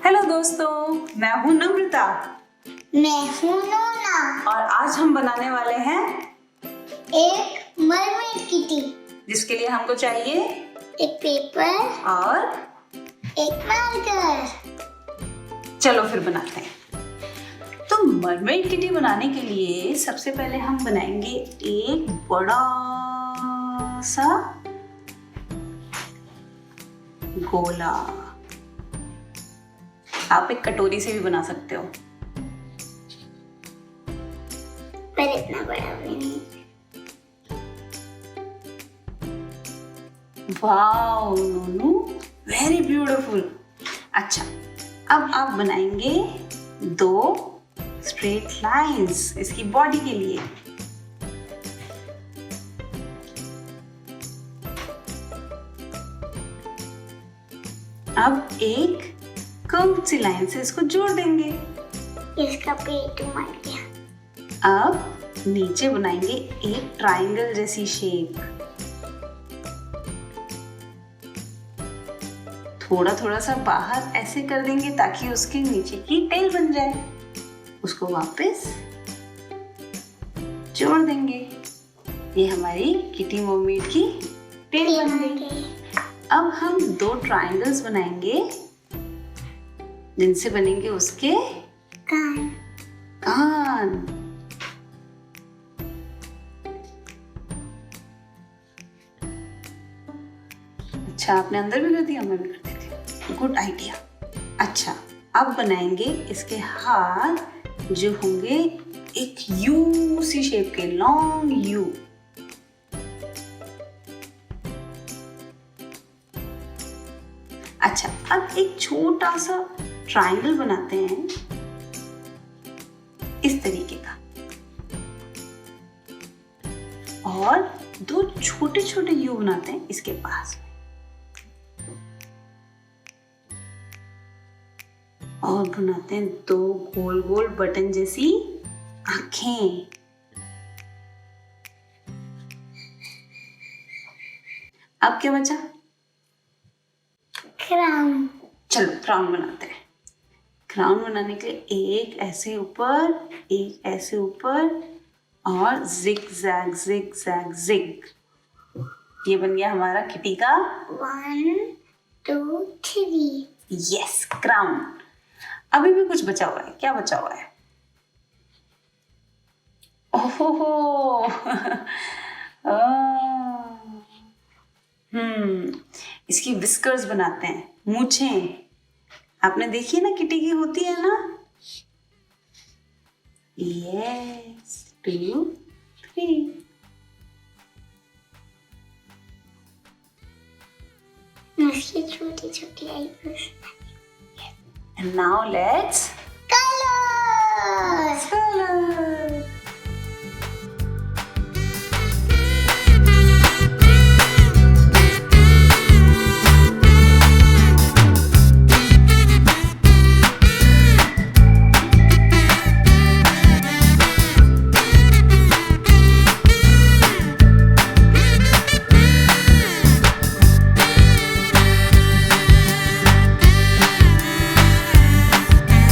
Hello दोस्तों, मैं हूँ नम्रता। मैं हूँ नोना। और आज हम बनाने वाले हैं एक मरमेड किटी, जिसके लिए हमको चाहिए एक पेपर और एक मार्कर। चलो फिर बनाते हैं। तो मरमेड किटी बनाने के लिए सबसे पहले हम बनाएंगे एक बड़ा सा गोला। आप एक कटोरी से भी बना सकते हो, पर इतना बड़ा भी नहीं। Wow Nonu, very beautiful. अच्छा, अब आप बनाएंगे 2 स्ट्रेट लाइंस इसकी बॉडी के लिए। अब एक कर्व सी लाइन से इसको जोड़ देंगे। इसका पेट मर गया। अब नीचे बनाएंगे एक ट्रायंगल जैसी शेप। थोड़ा थोड़ा सा बाहर ऐसे कर देंगे ताकि उसके नीचे की टेल बन जाए। उसको वापस जोड़ देंगे। ये हमारी किटी मरमेड की टेल बन गई। अब हम 2 ट्रायंगल्स बनाएंगे जिनसे बनेंगे उसके कान। अच्छा, आपने अंदर भी कर दिया, मैं भी कर देती हूँ। Good idea. अच्छा, अब बनाएंगे इसके हाथ जो होंगे एक यू सी शेप के, लॉन्ग यू। अच्छा, अब एक छोटा सा ट्रायंगल बनाते हैं इस तरीके का, और 2 छोटे छोटे यू बनाते हैं इसके पास, और बनाते हैं 2 गोल गोल बटन जैसी आंखें। अब क्या बचा? क्राउन। चलो क्राउन बनाते हैं। क्राउन बनाने के लिए एक ऐसे ऊपर, एक ऐसे ऊपर, और zig zag zig zag zig. ये बन गया हमारा किटी का 1 2 3। Yes, crown. अभी भी कुछ बचा हुआ है। क्या बचा हुआ है? ओहो इसकी विस्कर्स बनाते हैं, मूछें। आपने देखी है ना, किटी की होती है ना। यस, 2 3। उसकी छोटी छोटी eyebrows. And now let's color.